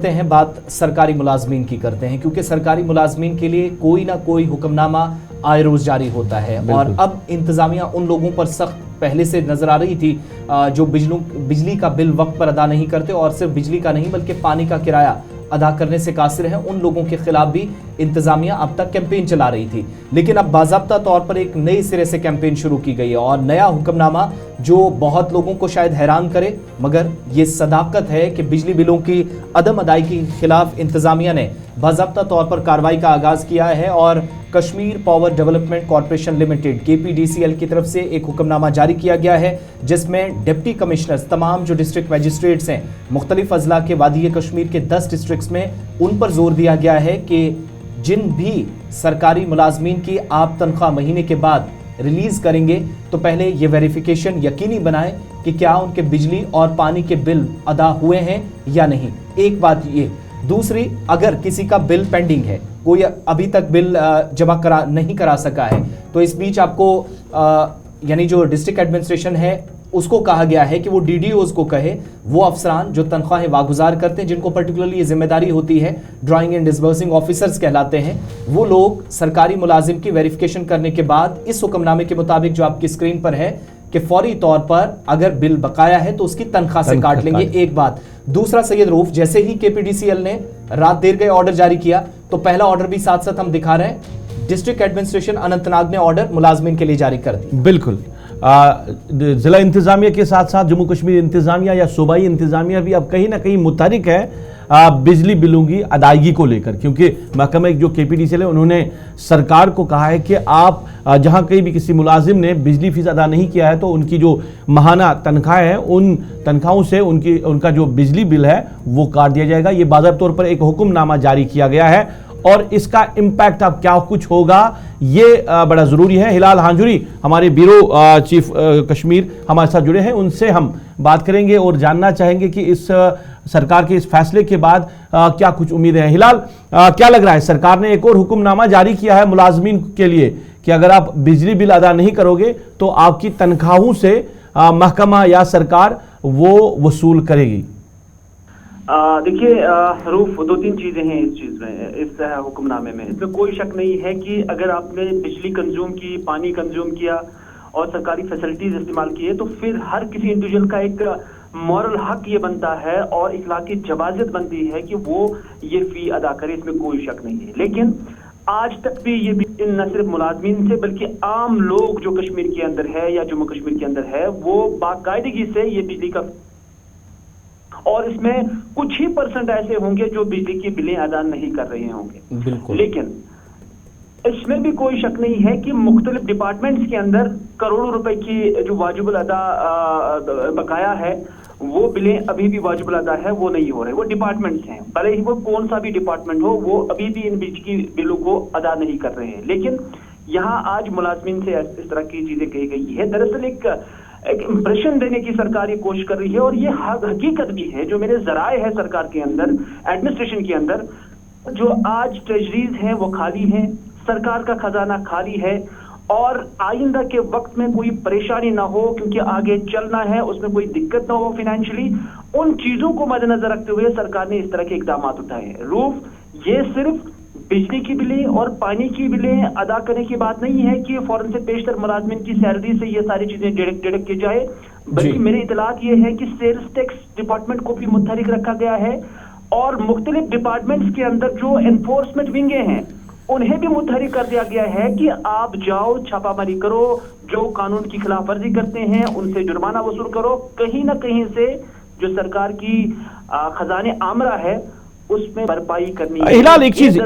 करते हैं बात सरकारी मुलाजमीन की करते हैं, क्योंकि सरकारी मुलाजमीन के लिए कोई ना कोई हुक्मनामा आए रोज जारी होता है और अब इंतजामिया उन लोगों पर सख्त पहले से नजर आ रही थी जो बिजली का बिल वक्त पर अदा नहीं करते और सिर्फ बिजली का नहीं बल्कि पानी का किराया अदा करने से कासिर हैं, उन लोगों के खिलाफ भी इंतजामिया अब तक कैंपेन चला रही थी। लेकिन अब बाज़ाब्ता तौर पर एक नए सिरे से कैंपेन शुरू की गई है और नया हुक्मनामा जो बहुत लोगों को शायद हैरान करे, मगर ये सदाकत है कि बिजली बिलों की अदम अदायगी के खिलाफ इंतजामिया ने बाज़ाब्ता तौर पर कार्रवाई का आगाज़ किया है और Kashmir power development corporation limited KPDCL की तरफ से एक हुक्मनामा जारी किया गया है, जिसमें डिप्टी कमिश्नर्स तमाम जो डिस्ट्रिक्ट मैजिस्ट्रेट्स हैं मुख्तलिफ अजला के वादी कश्मीर के 10 डिस्ट्रिक्ट्स में उन पर जोर दिया गया है कि जिन भी सरकारी मुलाजमीन की आप तनख्वाह महीने के बाद रिलीज करेंगे तो पहले ये वेरिफिकेशन यकीनी बनाएं कि क्या उनके बिजली और पानी के बिल अदा हुए हैं या नहीं। एक बात ये, दूसरी, अगर किसी का बिल पेंडिंग है, कोई अभी तक बिल जमा नहीं करा सका है, तो इस बीच आपको यानी जो डिस्ट्रिक्ट एडमिनिस्ट्रेशन है उसको कहा गया है कि वो DDOs को कहे, वो अफसरान जो तनख्वाहें वागुजार करते हैं, जिनको पर्टिकुलरली ये जिम्मेदारी होती है, ड्राइंग एंड डिसबर्सिंग ऑफिसर्स कहलाते हैं, वो लोग सरकारी मुलाजिम की वेरिफिकेशन करने के बाद इस हुक्मनामे के मुताबिक जो आपकी स्क्रीन पर है कि फौरी तौर पर अगर बिल बकाया है तो उसकी तनख्वाह से काट लेंगे। एक बात। दूसरा, सैयद रऊफ, जैसे ही KPDCL ने रात देर गए ऑर्डर जारी किया तो पहला ऑर्डर भी साथ साथ हम दिखा रहे हैं, डिस्ट्रिक्ट एडमिनिस्ट्रेशन अनंतनाग ने ऑर्डर मुलाजमीन के लिए जारी कर दी। बिल्कुल, जिला इंतजामिया के साथ साथ जम्मू कश्मीर इंतजामिया या सूबाई इंतजामिया भी अब कहीं ना कहीं मुतहरिक है बिजली बिलों की अदायगी को लेकर, क्योंकि महकमा जो KPDCL है उन्होंने सरकार को कहा है कि आप जहां कहीं भी किसी मुलाजिम ने बिजली फीस अदा नहीं किया है तो उनकी जो माहाना तनख्वाह है उन तनख्वाहों से उनका जो बिजली बिल है वो काट दिया जाएगा। ये बाज़ाब्ता तौर पर एक हुक्मनामा जारी किया गया है और इसका इम्पैक्ट अब क्या कुछ होगा ये बड़ा ज़रूरी है। हिलाल हांजुरी हमारे ब्यूरो चीफ कश्मीर हमारे साथ जुड़े हैं, उनसे हम बात करेंगे और जानना चाहेंगे कि इस सरकार के इस फैसले के बाद क्या कुछ उम्मीदें हैं। हिलाल, क्या लग रहा है, सरकार ने एक और हुक्मनामा जारी किया है मुलाजमीन के लिए कि अगर आप बिजली बिल अदा नहीं करोगे तो आपकी तनख्वाहों से महकमा या सरकार वो वसूल करेगी। देखिए रूफ, 2-3 चीजें हैं इस चीज में, इस हुक्मनामे में। इसमें कोई शक नहीं है कि अगर आपने बिजली कंज्यूम की, पानी कंज्यूम किया और सरकारी फैसिलिटीज इस्तेमाल किए तो फिर हर किसी इंडिविजुअल का एक मॉरल हक ये बनता है और इखलाकी जवाज़त बनती है कि वो ये फी अदा करे, इसमें कोई शक नहीं है। लेकिन आज तक भी ये न सिर्फ मुलाजमीन से बल्कि आम लोग जो कश्मीर के अंदर है या जम्मू कश्मीर के अंदर है वो बाकायदगी से ये बिजली का, और इसमें कुछ ही % ऐसे होंगे जो बिजली की बिलें अदा नहीं कर रहे होंगे। बिल्कुल। लेकिन इसमें भी कोई शक नहीं है कि मुख्तलिफ डिपार्टमेंट्स के अंदर करोड़ों रुपए की जो वाजिबुल अदा बकाया है वो बिलें अभी भी वाजिबुल अदा है, वो नहीं हो रहे। वो डिपार्टमेंट्स हैं, भले ही वो कौन सा भी डिपार्टमेंट हो, वो अभी भी इन बिजली की बिलों को अदा नहीं कर रहे हैं। लेकिन यहाँ आज मुलाजमीन से इस तरह की चीजें कही गई है। दरअसल एक इंप्रेशन देने की सरकार ये कोशिश कर रही है और ये हकीकत भी है। जो मेरे जराए है सरकार के अंदर, एडमिनिस्ट्रेशन के अंदर, जो आज ट्रेजरीज हैं वो खाली हैं, सरकार का खजाना खाली है और आइंदा के वक्त में कोई परेशानी ना हो क्योंकि आगे चलना है, उसमें कोई दिक्कत ना हो फाइनेंशियली, उन चीजों को मद्देनजर रखते हुए सरकार ने इस तरह के इकदाम उठाए हैं। रूफ, ये सिर्फ बिजली की बिलें और पानी की बिलें अदा करने की बात नहीं है कि फौरन से पेशतर मुलाजमीन की सैलरी से ये सारी चीजें डिडक्ट की जाए, बल्कि मेरी इतलात ये है कि सेल्स टैक्स डिपार्टमेंट को भी मुतहरिक रखा गया है और मुख्तलिफ डिपार्टमेंट्स के अंदर जो एनफोर्समेंट विंगे हैं उन्हें भी मुतहरिक कर दिया गया है कि आप जाओ छापामारी करो, जो कानून की खिलाफ वर्जी करते हैं उनसे जुर्माना वसूल करो। कहीं ना कहीं से जो सरकार की खजाने आमरा है उसमें भरपाई करनी है। हिलाल, एक चीज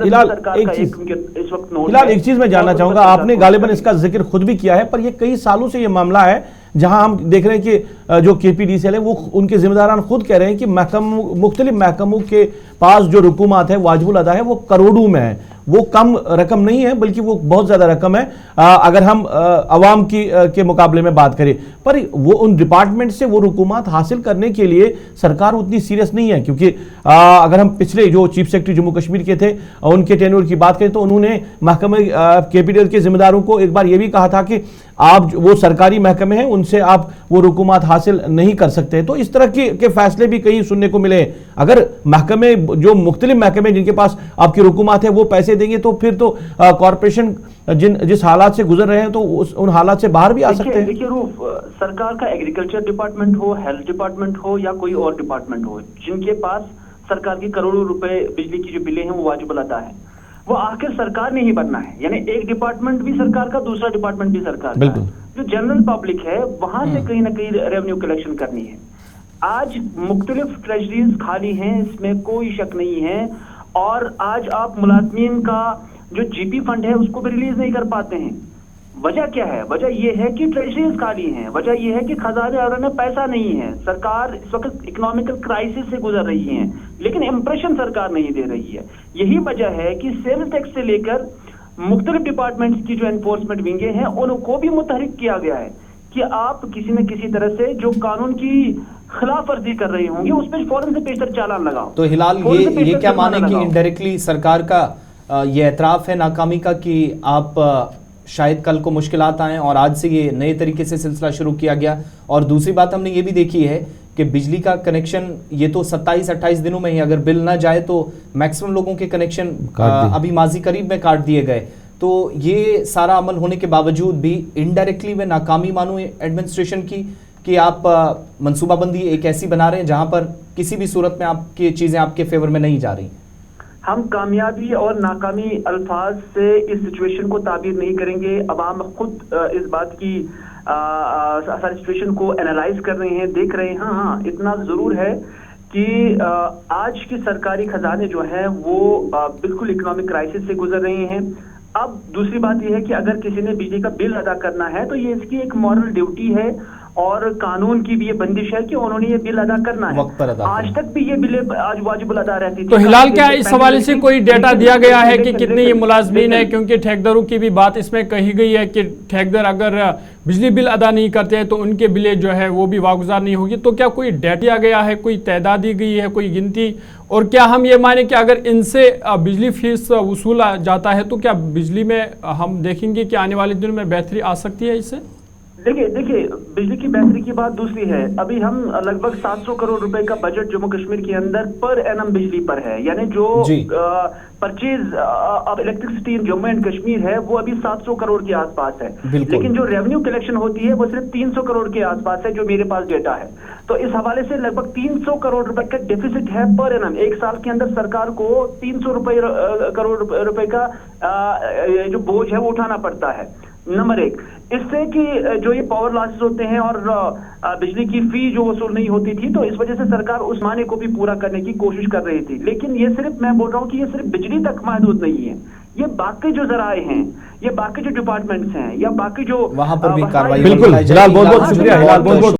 मैं जानना चाहूंगा, आपने गालिबन इसका जिक्र खुद भी किया है, पर ये कई सालों से ये मामला है जहां हम देख रहे हैं कि जो KPDCL है वो उनके जिम्मेदारान खुद कह रहे हैं कि मुख्तलिफ महकमों के पास जो रकूमात है वाजिबुल अदा है वो करोड़ों में है, वो कम रकम नहीं है बल्कि वो बहुत ज़्यादा रकम है अगर हम अवाम की के मुकाबले में बात करें। पर वो उन डिपार्टमेंट से वो रकूमात हासिल करने के लिए सरकार उतनी सीरियस नहीं है, क्योंकि अगर हम पिछले जो चीफ सेक्रेटरी जम्मू कश्मीर के थे उनके टेन्योर की बात करें तो उन्होंने महकमे KPDCL के जिम्मेदारों को एक बार ये भी कहा था कि आप वो सरकारी महकमे हैं, उनसे आप वो रुकुमात हासिल नहीं कर सकते। तो इस तरह के फैसले भी कहीं सुनने को मिले। अगर महकमे, जो मुख्तलिफ महकमे जिनके पास आपकी रुकुमात है, वो पैसे देंगे तो फिर तो कॉरपोरेशन जिस हालात से गुजर रहे हैं तो उन हालात से बाहर भी आ सकते हैं। देखिए रूफ, सरकार का एग्रीकल्चर डिपार्टमेंट हो, हेल्थ डिपार्टमेंट हो या कोई और डिपार्टमेंट हो, जिनके पास सरकार की करोड़ों रुपए बिजली की जो बिलें हैं वो वाजिब अदा है, वो आखिर सरकार ने ही बनना है। यानी एक डिपार्टमेंट भी सरकार का, दूसरा डिपार्टमेंट भी सरकार का है। जो जनरल पब्लिक है वहां से कहीं ना कहीं रेवेन्यू कलेक्शन करनी है। आज मुख्तलिफ ट्रेजरीज खाली हैं, इसमें कोई शक नहीं है। और आज आप मुलाजमीन का जो जीपी फंड है उसको भी रिलीज नहीं कर पाते हैं। वजह क्या है? वजह यह है कि ट्रेजरीज खाली हैं, वजह यह है कि खजाने में पैसा नहीं है। सरकार इस वक्त इकोनॉमिकल क्राइसिस से गुजर रही है, लेकिन इंप्रेशन सरकार नहीं दे रही है। यही वजह है कि सेल्स टैक्स से लेकर मुख्तलिफ डिपार्टमेंट्स की जो एनफोर्समेंट विंगे हैं उनको भी मुतहरिक किया गया है कि आप किसी न किसी तरह से जो कानून की खिलाफ वर्जी कर रहे होंगे उस पर फौरन से पेशतर चालान लगाओ। तो हिलाल ये क्या माने कि इनडायरेक्टली सरकार का ये एतराफ है नाकामी का कि आप शायद कल को मुश्किलात आएँ और आज से ये नए तरीके से सिलसिला शुरू किया गया। और दूसरी बात हमने ये भी देखी है कि बिजली का कनेक्शन ये तो 27-28 दिनों में ही, अगर बिल ना जाए तो मैक्सिमम लोगों के कनेक्शन अभी माजी करीब में काट दिए गए। तो ये सारा अमल होने के बावजूद भी इनडायरेक्टली मैं नाकामी मानूं एडमिनिस्ट्रेशन की कि आप मनसूबाबंदी एक ऐसी बना रहे हैं जहां पर किसी भी सूरत में आपकी चीज़ें आपके फेवर में नहीं जा रही। हम कामयाबी और नाकामी अल्फाज से इस सिचुएशन को ताबीर नहीं करेंगे। अवाम खुद इस बात की सारी सिचुएशन को एनालाइज कर रहे हैं, देख रहे हैं। हाँ, इतना जरूर है कि आज की सरकारी खजाने जो है वो बिल्कुल इकोनॉमिक क्राइसिस से गुजर रहे हैं। अब दूसरी बात यह है कि अगर किसी ने बिजली का बिल अदा करना है तो ये इसकी एक मॉरल ड्यूटी है और कानून की भी ये बंदिश है कि उन्होंने ये बिल अदा करना है। आज तक भी ये बिल आज वाजिब अदा रहती थी। तो हिलाल, क्या इस हवाले से कोई डेटा दिया गया है कि कितने ये मुलाजमीन है? क्योंकि ठेकेदारों की भी बात इसमें कही गई है कि ठेकेदार अगर बिजली बिल अदा नहीं करते हैं तो उनके बिलें जो है वो भी वागुजार नहीं होगी। तो क्या कोई डेटा दिया गया है, कोई तादाद दी गई है, कोई गिनती? और क्या हम ये माने कि अगर इनसे बिजली फीस वसूला जाता है तो क्या बिजली में हम देखेंगे कि आने वाले दिनों में बेहतरी आ सकती है इससे? देखिए बिजली की बेहतरी की बात दूसरी है। अभी हम लगभग 700 करोड़ रुपए का बजट जम्मू कश्मीर के अंदर पर एनम बिजली पर है। यानी जो purchase of electricity in Jammu and Kashmir है वो अभी 700 करोड़ के आसपास है। लेकिन जो रेवेन्यू कलेक्शन होती है वो सिर्फ 300 करोड़ के आसपास है, जो मेरे पास डेटा है। तो इस हवाले से लगभग 300 करोड़ रुपए का डेफिसिट है पर एनम। एक साल के अंदर सरकार को 300 करोड़ रुपए का जो बोझ है वो उठाना पड़ता है। नंबर एक, इससे कि जो ये पावर लॉसेस होते हैं और बिजली की फी जो वसूल नहीं होती थी, तो इस वजह से सरकार उस माने को भी पूरा करने की कोशिश कर रही थी। लेकिन ये सिर्फ, मैं बोल रहा हूँ कि ये सिर्फ बिजली तक महदूद नहीं है। ये बाकी जो जराए हैं, ये बाकी जो डिपार्टमेंट्स हैं या बाकी जो वहां पर भी कार्रवाई। बिल्कुल, हिलाल बहुत बहुत शुक्रिया। हिलाल बहुत बहुत